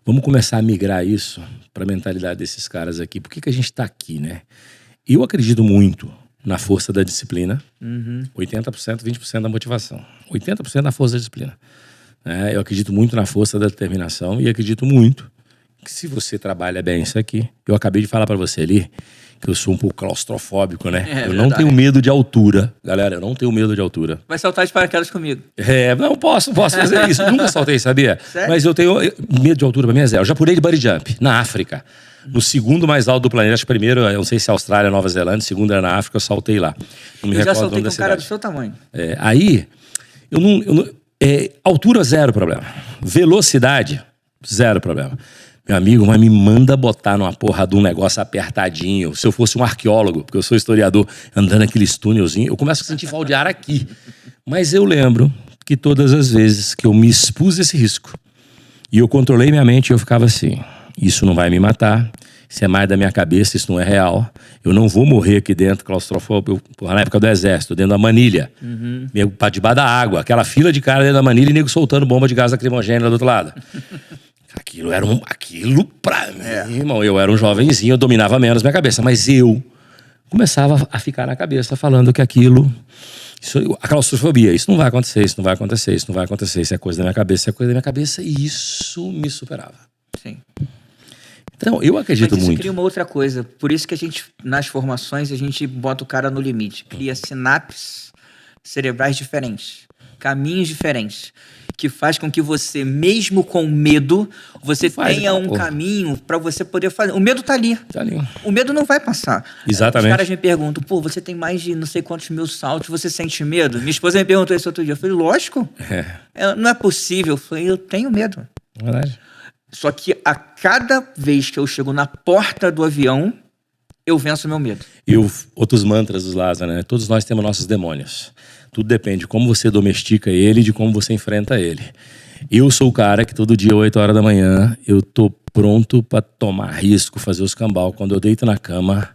Vamos começar a migrar isso para a mentalidade desses caras aqui. Por que a gente está aqui, né? Eu acredito muito na força da disciplina. 80%, 20% da motivação. 80% na força da disciplina. Eu acredito muito na força da determinação e acredito muito que se você trabalha bem isso aqui... Eu acabei de falar para você ali que eu sou um pouco claustrofóbico, né? Eu não tenho medo de altura. Galera, eu não tenho medo de altura. Vai saltar de paraquedas comigo. Não posso fazer isso. Nunca saltei, sabia? Sério? Mas eu tenho medo de altura, pra mim é zero. Eu já pulei de bungee jump, na África. No segundo mais alto do planeta. Acho que primeiro, eu não sei se é Austrália, Nova Zelândia. Segundo era na África, eu saltei lá. Não me Eu já recordo saltei da com um cara do cidade. seu tamanho. Aí, altura, zero problema. Velocidade, zero problema. Meu amigo, mas me manda botar numa porra de um negócio apertadinho. Se eu fosse um arqueólogo, porque eu sou historiador, andando naqueles túnelzinhos, eu começo a sentir falta de ar aqui. Mas eu lembro que todas as vezes que eu me expus a esse risco e eu controlei minha mente, eu ficava assim, isso não vai me matar, isso é mais da minha cabeça, isso não é real. Eu não vou morrer aqui dentro, claustrofóbico, na época do exército, dentro da manilha. Pra debaixo da água, aquela fila de cara dentro da manilha e nego soltando bomba de gás lacrimogêneo lá do outro lado. Aquilo pra mim, irmão, eu era um jovenzinho, eu dominava menos minha cabeça, mas eu começava a ficar na cabeça falando que aquilo, a claustrofobia, isso não vai acontecer, isso não vai acontecer, isso não vai acontecer, isso é coisa da minha cabeça, isso é coisa da minha cabeça, e isso me superava. Sim. Então, eu acredito Mas isso muito. cria uma outra coisa, por isso que a gente, nas formações, a gente bota o cara no limite, cria sinapses cerebrais diferentes, caminhos diferentes, que faz com que você, mesmo com medo, você tenha um caminho para você poder fazer. O medo tá ali. Tá ali. O medo não vai passar. Exatamente. Os caras me perguntam, pô, você tem mais de não sei quantos mil saltos, você sente medo? Minha esposa me perguntou isso outro dia. Eu falei, lógico. Não é possível. Eu falei, eu tenho medo. Verdade. Só que a cada vez que eu chego na porta do avião, eu venço meu medo. E outros mantras dos Lázaro, né? Todos nós temos nossos demônios. Tudo depende de como você domestica ele e de como você enfrenta ele. Eu sou o cara que todo dia, 8 horas da manhã, eu tô pronto pra tomar risco, fazer os cambal. Quando eu deito na cama,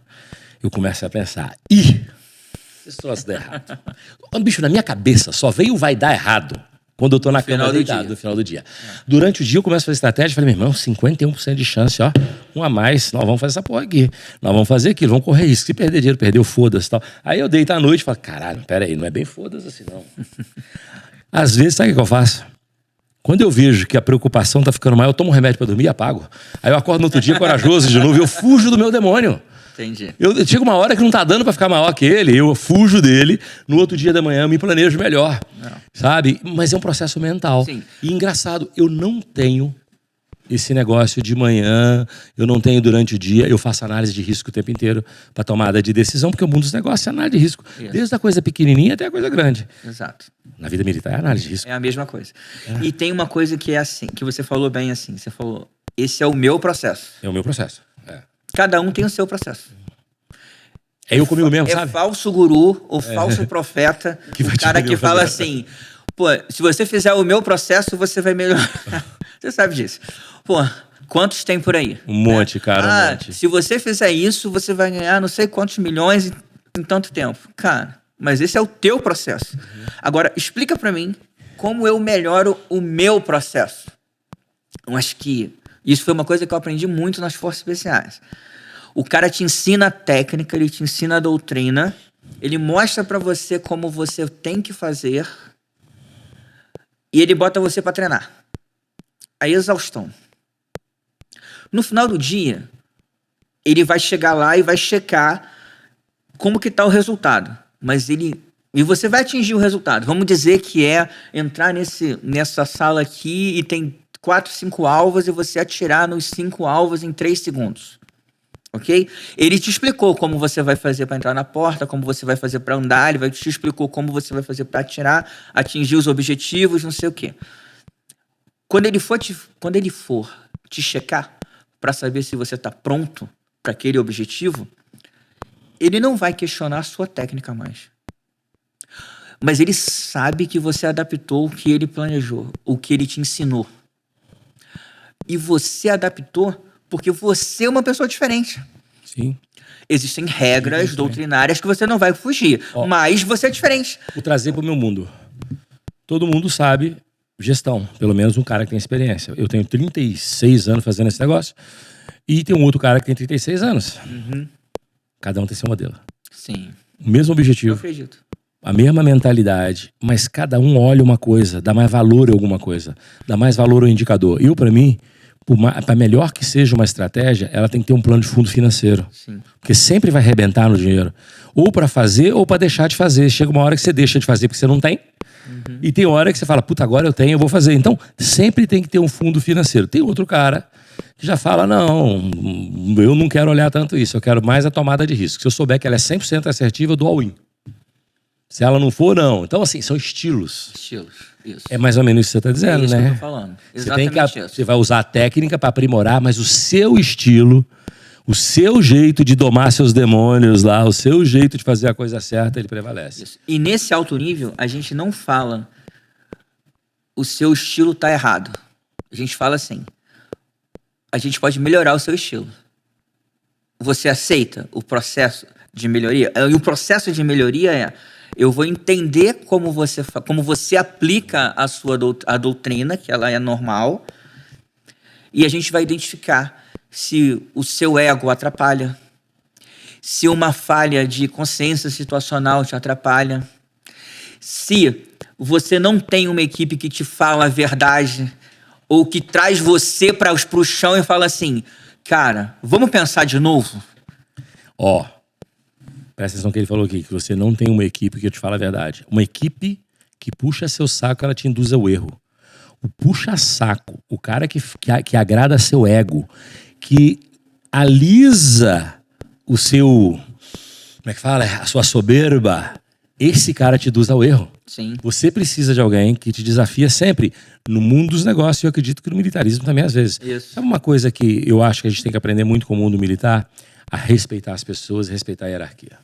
eu começo a pensar, esse troço dá errado. Bicho, na minha cabeça só veio o vai dar errado quando eu tô na cama deitado no final do dia. Durante o dia eu começo a fazer estratégia, falei, meu irmão, 51% de chance, ó, um a mais, nós vamos fazer essa porra aqui, nós vamos fazer aquilo, vamos correr risco, se perder dinheiro, perdeu, foda-se e tal. Aí eu deito à noite e falo, caralho, peraí, não é bem foda-se assim não. Às vezes, sabe o que eu faço? Quando eu vejo que a preocupação tá ficando maior, eu tomo um remédio pra dormir e apago. Aí eu acordo no outro dia corajoso de novo e eu fujo do meu demônio. Entendi. Chega uma hora que não tá dando pra ficar maior que ele, eu fujo dele, no outro dia da manhã eu me planejo melhor, sabe? Mas é um processo mental. Sim. E engraçado, eu não tenho esse negócio de manhã, eu não tenho durante o dia, eu faço análise de risco o tempo inteiro pra tomada de decisão, porque o mundo dos negócios é análise de risco. Isso. Desde a coisa pequenininha até a coisa grande. Exato. Na vida militar é análise de risco. É a mesma coisa. E tem uma coisa que é assim, que você falou bem assim, você falou, esse é o meu processo. É o meu processo. Cada um tem o seu processo. É eu comigo mesmo, sabe? É falso guru ou falso profeta, o cara que fala assim, pô, se você fizer o meu processo, você vai melhorar. Você sabe disso. Pô, quantos tem por aí? Um monte, cara, um monte. Se você fizer isso, você vai ganhar não sei quantos milhões em tanto tempo. Cara, mas esse é o teu processo. Agora, explica pra mim como eu melhoro o meu processo. Eu acho que isso foi uma coisa que eu aprendi muito nas Forças Especiais. O cara te ensina a técnica, ele te ensina a doutrina, ele mostra pra você como você tem que fazer e ele bota você pra treinar. A exaustão. No final do dia, ele vai chegar lá e vai checar como que tá o resultado. E você vai atingir o resultado. Vamos dizer que é entrar nessa sala aqui e tem 4, 5 alvos e você atirar nos 5 alvos em 3 segundos. Ok? Ele te explicou como você vai fazer para entrar na porta, como você vai fazer para andar, ele te explicou como você vai fazer para atirar, atingir os objetivos, não sei o quê. Quando ele for te checar para saber se você está pronto para aquele objetivo, ele não vai questionar a sua técnica mais. Mas ele sabe que você adaptou o que ele planejou, o que ele te ensinou. E você adaptou porque você é uma pessoa diferente. Sim. Existem regras doutrinárias que você não vai fugir, mas você é diferente. Vou trazer pro meu mundo. Todo mundo sabe gestão. Pelo menos um cara que tem experiência. Eu tenho 36 anos fazendo esse negócio. E tem um outro cara que tem 36 anos. Cada um tem seu modelo. Sim. O mesmo Eu objetivo, acredito. a mesma mentalidade, mas cada um olha uma coisa, dá mais valor a alguma coisa, dá mais valor ao indicador. Pra mim, para melhor que seja uma estratégia, ela tem que ter um plano de fundo financeiro. Sim. Porque sempre vai arrebentar no dinheiro. Ou para fazer, ou para deixar de fazer. Chega uma hora que você deixa de fazer porque você não tem. E tem hora que você fala, puta, agora eu tenho, eu vou fazer. Então, sempre tem que ter um fundo financeiro. Tem outro cara que já fala, não, eu não quero olhar tanto isso, eu quero mais a tomada de risco. Se eu souber que ela é 100% assertiva, eu dou all-in. Se ela não for, não. Então, assim, são estilos. Estilos, isso. É mais ou menos isso que você está dizendo, isso né? que eu tô falando. Exatamente isso. Você vai usar a técnica para aprimorar, mas o seu estilo, o seu jeito de domar seus demônios lá, o seu jeito de fazer a coisa certa, ele prevalece. Isso. E nesse alto nível, a gente não fala o seu estilo tá errado. A gente fala assim, a gente pode melhorar o seu estilo. Você aceita o processo de melhoria? E o processo de melhoria é, eu vou entender como você aplica a doutrina, que ela é normal, e a gente vai identificar se o seu ego atrapalha, se uma falha de consciência situacional te atrapalha, se você não tem uma equipe que te fala a verdade ou que traz você para o chão e fala assim, cara, vamos pensar de novo? Ó, presta atenção que ele falou aqui, que você não tem uma equipe que te fala a verdade. Uma equipe que puxa seu saco, ela te induz ao erro. O puxa-saco, o cara que agrada seu ego, que alisa o seu, como é que fala? A sua soberba, esse cara te induz ao erro. Sim. Você precisa de alguém que te desafia sempre. No mundo dos negócios, eu acredito que no militarismo também, às vezes. Isso. Sabe uma coisa que eu acho que a gente tem que aprender muito com o mundo militar? A respeitar as pessoas, respeitar a hierarquia.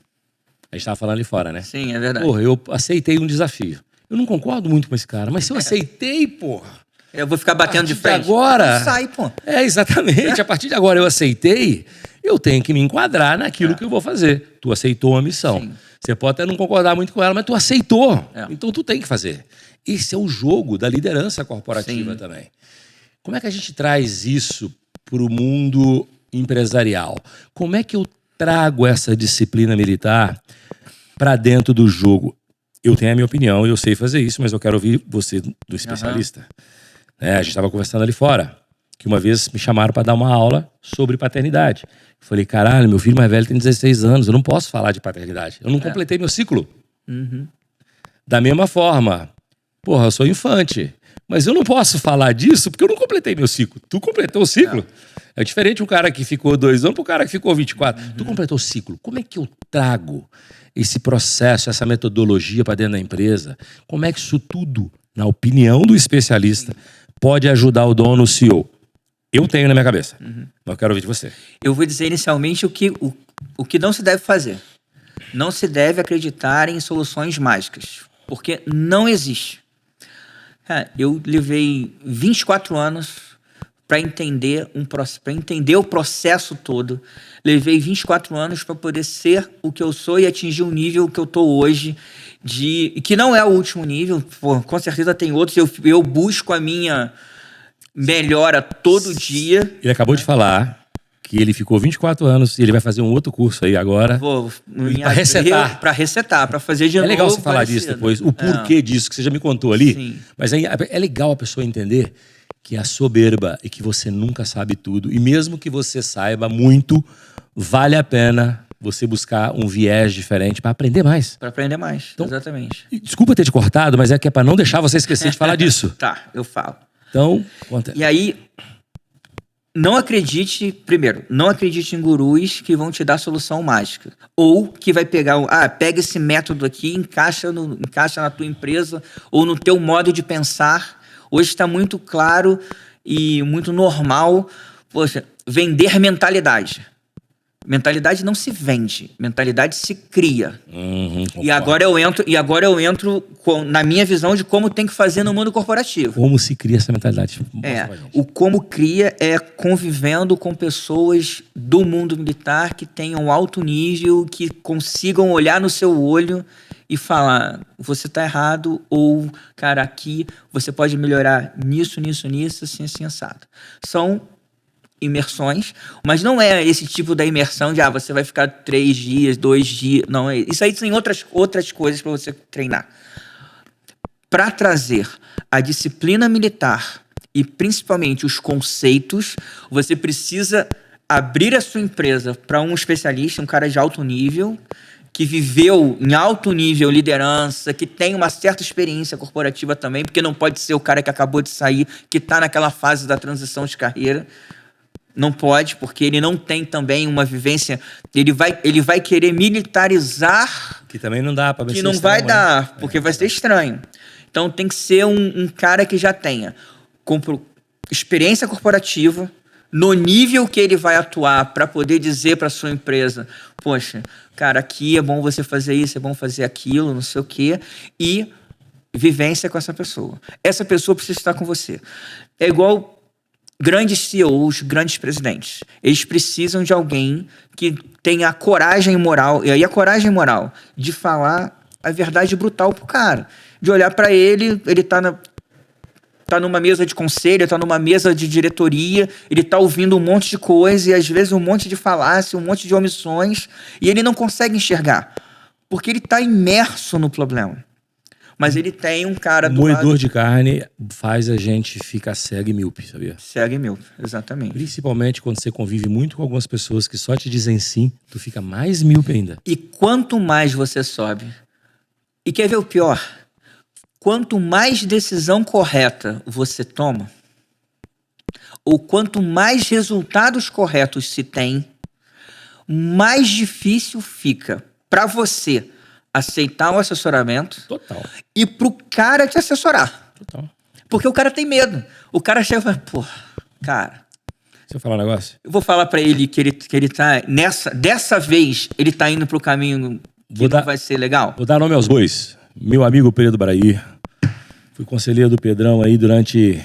A gente estava falando ali fora, né? Sim, é verdade. Porra, eu aceitei um desafio. Eu não concordo muito com esse cara, mas se eu aceitei, porra... Eu vou ficar batendo de frente. Agora... Não sai, pô. É, exatamente. A partir de agora eu aceitei, eu tenho que me enquadrar naquilo que eu vou fazer. Tu aceitou a missão. Sim. Você pode até não concordar muito com ela, mas tu aceitou. É. Então tu tem que fazer. Esse é o jogo da liderança corporativa Sim. também. Como é que a gente traz isso para o mundo empresarial? Como é que eu trago essa disciplina militar para dentro do jogo? Eu tenho a minha opinião, eu sei fazer isso, mas eu quero ouvir você do especialista. A gente estava conversando ali fora, que uma vez me chamaram para dar uma aula sobre paternidade. Eu falei, caralho, meu filho mais velho tem 16 anos, eu não posso falar de paternidade. Eu não completei meu ciclo. Da mesma forma, porra, eu sou infante, mas eu não posso falar disso porque eu não completei meu ciclo. Tu completou o ciclo. É diferente um cara que ficou 2 anos pro cara que ficou 24. Tu completou o ciclo. Como é que eu trago esse processo, essa metodologia para dentro da empresa? Como é que isso tudo, na opinião do especialista, pode ajudar o dono, o CEO? Eu tenho na minha cabeça, mas eu quero ouvir de você. Eu vou dizer inicialmente o que não se deve fazer. Não se deve acreditar em soluções mágicas, porque não existe. Eu levei 24 anos para entender o processo todo. Levei 24 anos para poder ser o que eu sou e atingir o nível que eu estou hoje, que não é o último nível, com certeza tem outros, eu busco a minha melhora todo dia. Ele acabou de falar que ele ficou 24 anos e ele vai fazer um outro curso aí agora. Para resetar. Para resetar, para fazer de novo. É legal você falar disso depois, o porquê disso, que você já me contou ali. Sim. Mas aí é legal a pessoa entender que é soberba e que você nunca sabe tudo. E mesmo que você saiba muito, vale a pena você buscar um viés diferente para aprender mais. Para aprender mais, então, exatamente. Desculpa ter te cortado, mas é que é para não deixar você esquecer de falar disso. Tá, eu falo. Então, conta. E aí, não acredite em gurus que vão te dar solução mágica. Ou que vai pegar, pega esse método aqui, encaixa na tua empresa ou no teu modo de pensar. Hoje está muito claro e muito normal, vender mentalidade. Mentalidade não se vende, mentalidade se cria. E agora eu entro na minha visão de como tem que fazer no mundo corporativo. Como se cria essa mentalidade? O como cria é convivendo com pessoas do mundo militar que tenham alto nível, que consigam olhar no seu olho e falar, você tá errado, ou, cara, aqui você pode melhorar nisso, assim, assim, assado. São imersões, mas não é esse tipo da imersão de, você vai ficar 3 dias, 2 dias, não, isso aí tem outras coisas para você treinar. Para trazer a disciplina militar e principalmente os conceitos, você precisa abrir a sua empresa para um especialista, um cara de alto nível, que viveu em alto nível liderança, que tem uma certa experiência corporativa também, porque não pode ser o cara que acabou de sair, que está naquela fase da transição de carreira. Não pode, porque ele não tem também uma vivência. Ele vai querer militarizar. Que também não dá para ver. Que não vai dar, porque vai ser estranho. Então tem que ser um cara que já tenha experiência corporativa, no nível que ele vai atuar, para poder dizer para sua empresa, poxa, cara, aqui é bom você fazer isso, é bom fazer aquilo, não sei o quê, e vivência com essa pessoa. Essa pessoa precisa estar com você. É igual grandes CEOs, grandes presidentes. Eles precisam de alguém que tenha a coragem moral, e aí a coragem moral de falar a verdade brutal pro cara. De olhar para ele tá numa mesa de conselho, tá numa mesa de diretoria, ele tá ouvindo um monte de coisa e às vezes um monte de falácia, um monte de omissões, e ele não consegue enxergar, porque ele tá imerso no problema. Mas ele tem um cara do moedor lado... de carne faz a gente ficar cego e míope, sabia? Cego e míope, exatamente. Principalmente quando você convive muito com algumas pessoas que só te dizem sim, tu fica mais míope ainda. E quanto mais você sobe, e quer ver o pior? Quanto mais decisão correta você toma, ou quanto mais resultados corretos se tem, mais difícil fica para você aceitar o assessoramento. Total. E pro cara te assessorar. Total. Porque o cara tem medo. O cara chega e fala, pô, cara... Deixa eu falar um negócio. Eu vou falar para ele que ele tá dessa vez ele tá indo pro caminho que não vai ser legal. Vou dar nome aos bois. Meu amigo Pedro Braí. Fui conselheiro do Pedrão aí durante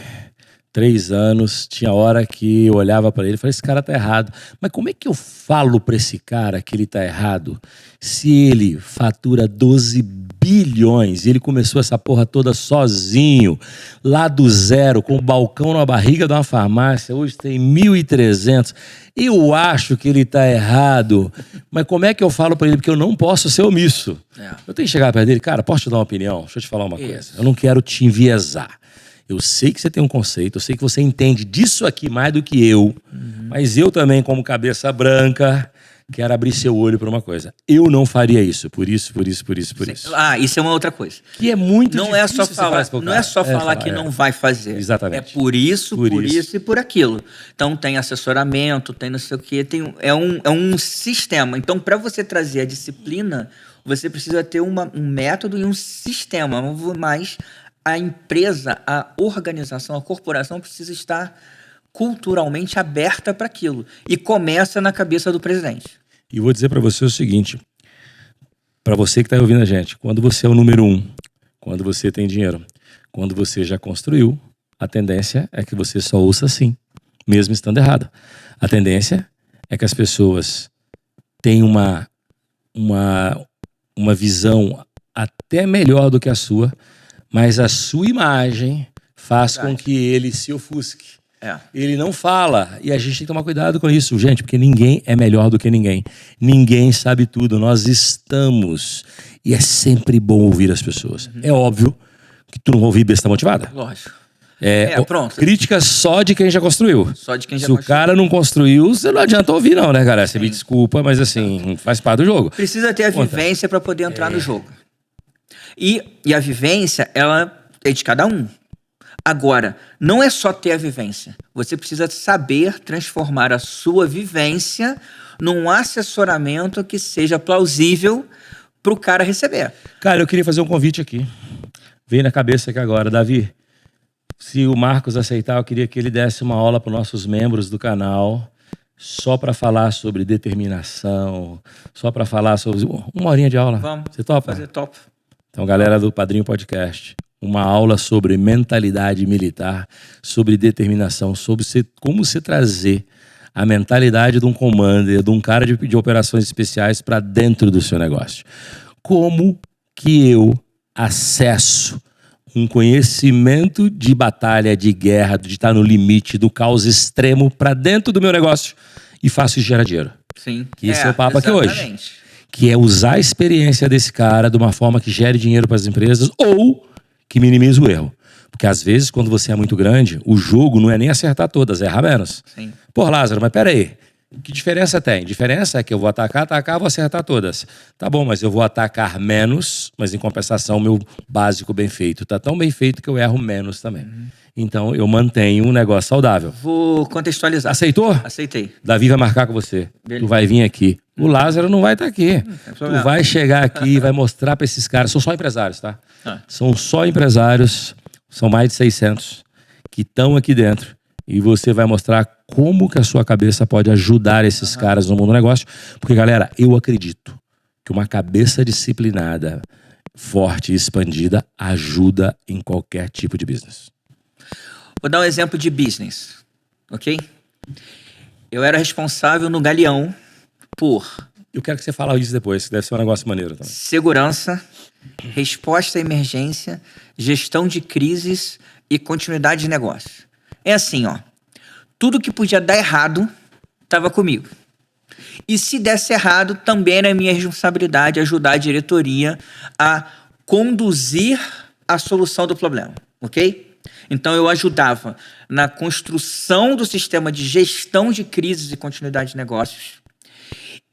3 anos. Tinha hora que eu olhava para ele e falei, esse cara tá errado. Mas como é que eu falo para esse cara que ele tá errado se ele fatura 12 bilhões e ele começou essa porra toda sozinho, lá do zero, com o balcão na barriga de uma farmácia, hoje tem 1.300. Eu acho que ele tá errado, mas como é que eu falo para ele? Porque eu não posso ser omisso. Eu tenho que chegar perto dele, cara, posso te dar uma opinião? Deixa eu te falar uma coisa. Eu não quero te enviesar. Eu sei que você tem um conceito, eu sei que você entende disso aqui mais do que eu, mas eu também, como cabeça branca, quero abrir seu olho para uma coisa. Eu não faria isso, por isso. Isso é uma outra coisa. Que é muito não difícil. Não é só falar que não vai fazer. Exatamente. É por isso e por aquilo. Então tem assessoramento, tem não sei o quê, é um sistema. Então para você trazer a disciplina, você precisa ter um método e um sistema, mas a empresa, a organização, a corporação precisa estar culturalmente aberta para aquilo. E começa na cabeça do presidente. E vou dizer para você o seguinte, para você que está ouvindo a gente, quando você é o número 1, quando você tem dinheiro, quando você já construiu, a tendência é que você só ouça sim, mesmo estando errado. A tendência é que as pessoas tenham uma visão até melhor do que a sua, mas a sua imagem faz com que ele se ofusque. Ele não fala, e a gente tem que tomar cuidado com isso, gente, porque ninguém é melhor do que ninguém. Ninguém sabe tudo, nós estamos. E é sempre bom ouvir as pessoas. É óbvio que tu não vai ouvir besta motivada. Lógico. Pronto. Crítica só de quem já construiu. Só de quem já Se o cara não construiu, você não adianta ouvir não, né, cara? Você me desculpa, mas assim, faz parte do jogo. Precisa ter a vivência para poder entrar no jogo. E a vivência, ela é de cada um. Agora, não é só ter a vivência. Você precisa saber transformar a sua vivência num assessoramento que seja plausível para o cara receber. Cara, eu queria fazer um convite aqui. Veio na cabeça aqui agora. Davi, se o Marcos aceitar, eu queria que ele desse uma aula para os nossos membros do canal, só para falar sobre determinação, só para falar sobre... 1 horinha de aula. Vamos. Você topa? Fazer top. Então, galera do Padrinho Podcast, uma aula sobre mentalidade militar, sobre determinação, sobre como você trazer a mentalidade de um commander, de um cara de operações especiais para dentro do seu negócio. Como que eu acesso um conhecimento de batalha, de guerra, de estar no limite, do caos extremo para dentro do meu negócio e faço isso gerar dinheiro. Sim. Que esse é o papo aqui hoje. Exatamente. Que é usar a experiência desse cara de uma forma que gere dinheiro para as empresas ou que minimize o erro. Porque às vezes, quando você é muito grande, o jogo não é nem acertar todas, é errar menos. Sim. Pô, Lázaro, mas peraí. Que diferença tem? Diferença é que eu vou atacar, vou acertar todas. Tá bom, mas eu vou atacar menos, mas em compensação, meu básico bem feito tá tão bem feito que eu erro menos também. Então, eu mantenho um negócio saudável. Vou contextualizar. Aceitou? Aceitei. Davi vai marcar com você. Beleza. Tu vai vir aqui. O Lázaro não vai estar aqui. tem Tu problema. vai chegar aqui e vai mostrar para esses caras. São só empresários, tá? Ah. São só empresários. São mais de 600 que estão aqui dentro. E você vai mostrar como que a sua cabeça pode ajudar esses caras no mundo do negócio. Porque, galera, eu acredito que uma cabeça disciplinada, forte e expandida ajuda em qualquer tipo de business. Vou dar um exemplo de business, ok? Eu era responsável no Galeão por Eu quero que você fale isso depois, que deve ser um negócio maneiro também. segurança, resposta à emergência, gestão de crises e continuidade de negócio. É assim, ó. Tudo que podia dar errado estava comigo. E se desse errado, também era minha responsabilidade ajudar a diretoria a conduzir a solução do problema, ok? Então eu ajudava na construção do sistema de gestão de crises e continuidade de negócios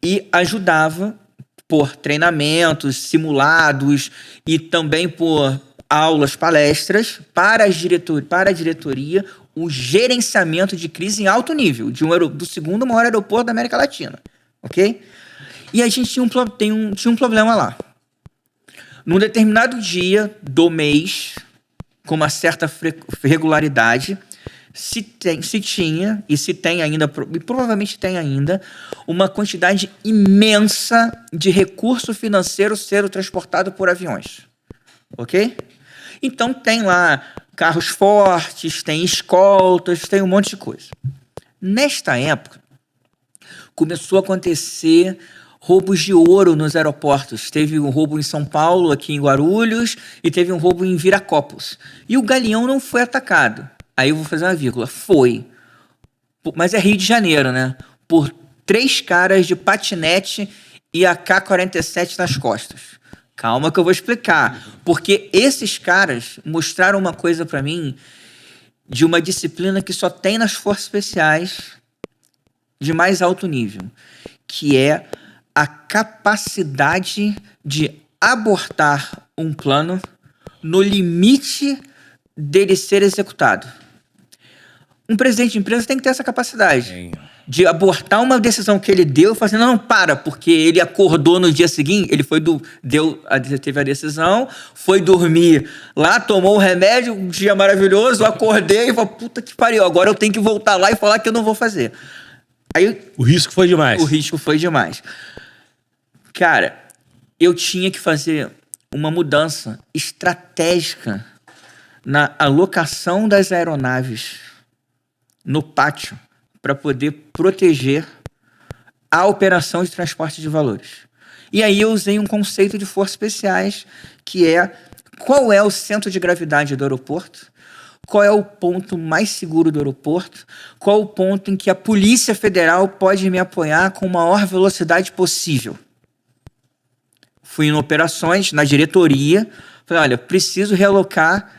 e ajudava por treinamentos, simulados e também por aulas, palestras para a diretoria, o gerenciamento de crise em alto nível, do segundo maior aeroporto da América Latina, ok? E a gente tinha um problema lá. Num determinado dia do mês, com uma certa regularidade, se tinha, e se tem ainda, e provavelmente tem ainda, uma quantidade imensa de recurso financeiro sendo transportado por aviões. Ok? Então tem lá carros fortes, tem escoltas, tem um monte de coisa. Nesta época, começou a acontecer roubos de ouro nos aeroportos. Teve um roubo em São Paulo, aqui em Guarulhos, e teve um roubo em Viracopos. E o Galeão não foi atacado. Aí eu vou fazer uma vírgula. Foi. Mas é Rio de Janeiro, né? Por 3 caras de patinete e AK-47 nas costas. Calma que eu vou explicar. Porque esses caras mostraram uma coisa pra mim de uma disciplina que só tem nas forças especiais de mais alto nível, que é a capacidade de abortar um plano no limite dele ser executado. Um presidente de empresa tem que ter essa capacidade de abortar uma decisão que ele deu e falar assim, não, para, porque ele acordou no dia seguinte, ele teve a decisão, foi dormir lá, tomou o remédio, um dia maravilhoso, acordei e falei, puta que pariu, agora eu tenho que voltar lá e falar que eu não vou fazer. Aí, O risco foi demais. o risco foi demais. Cara, eu tinha que fazer uma mudança estratégica na alocação das aeronaves no pátio para poder proteger a operação de transporte de valores. E aí eu usei um conceito de forças especiais, que é qual é o centro de gravidade do aeroporto, qual é o ponto mais seguro do aeroporto, qual o ponto em que a Polícia Federal pode me apoiar com a maior velocidade possível. Fui em operações, na diretoria, falei, olha, preciso realocar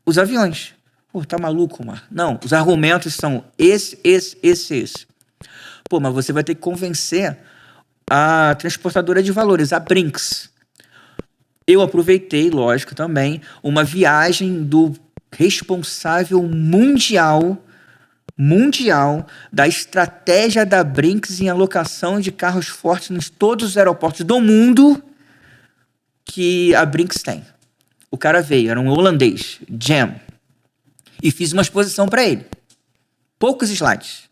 os aviões. Pô, tá maluco, Mar? Não, os argumentos são esse. Pô, mas você vai ter que convencer a transportadora de valores, a Brinks. Eu aproveitei, lógico, também, uma viagem do responsável mundial da estratégia da Brinks em alocação de carros fortes em todos os aeroportos do mundo que a Brinks tem. O cara veio, era um holandês, Jam, e fiz uma exposição para ele. Poucos slides.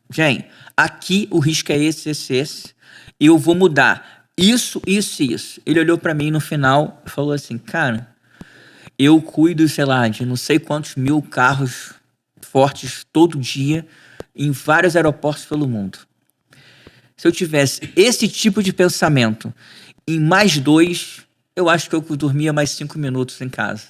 Jam, aqui o risco é esse, e eu vou mudar isso. Ele olhou para mim no final e falou assim, cara, eu cuido, sei lá, de não sei quantos mil carros fortes todo dia em vários aeroportos pelo mundo. Se eu tivesse esse tipo de pensamento em mais 2, eu acho que eu dormia mais 5 minutos em casa.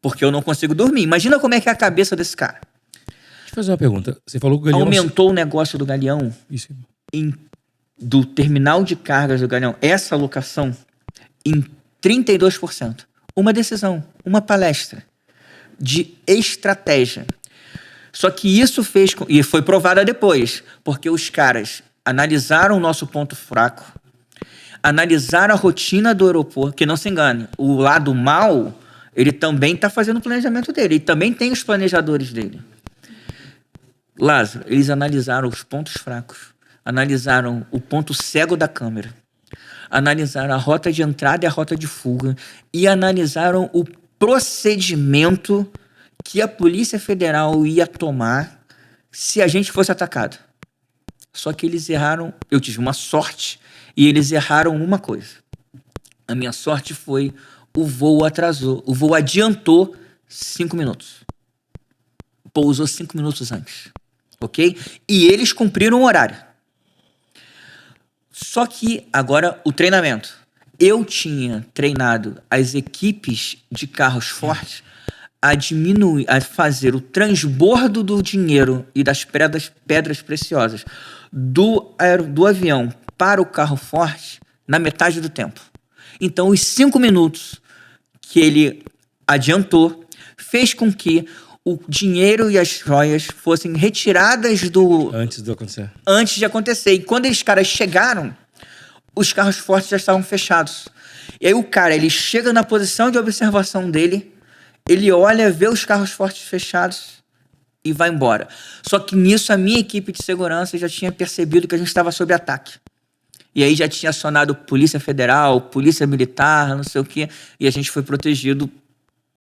Porque eu não consigo dormir. Imagina como é que é a cabeça desse cara. Deixa eu fazer uma pergunta. Você falou que o Galeão... Aumentou o negócio do Galeão Isso. do terminal de cargas do Galeão, essa locação, em 32%. Uma decisão, uma palestra de estratégia. Só que isso fez... E foi provada depois, porque os caras analisaram o nosso ponto fraco, analisaram a rotina do aeroporto, que não se engane, o lado mal, ele também está fazendo o planejamento dele, ele também tem os planejadores dele. Lázaro, eles analisaram os pontos fracos, analisaram o ponto cego da câmera, analisaram a rota de entrada e a rota de fuga e analisaram o procedimento que a Polícia Federal ia tomar se a gente fosse atacado. Só que eles erraram, eu tive uma sorte, e eles erraram uma coisa. A minha sorte foi o voo atrasou, o voo adiantou 5 minutos. Pousou 5 minutos antes, ok? E eles cumpriram o horário. Só que agora o treinamento. Eu tinha treinado as equipes de carros fortes a diminuir, a fazer o transbordo do dinheiro e das pedras preciosas do avião para o carro forte na metade do tempo. Então, os 5 minutos que ele adiantou fez com que o dinheiro e as joias fossem retiradas do... Antes de acontecer. E quando os caras chegaram, os carros fortes já estavam fechados. E aí o cara, ele chega na posição de observação dele, ele olha, vê os carros fortes fechados e vai embora. Só que nisso a minha equipe de segurança já tinha percebido que a gente estava sob ataque. E aí já tinha acionado Polícia Federal, Polícia Militar, não sei o quê, e a gente foi protegido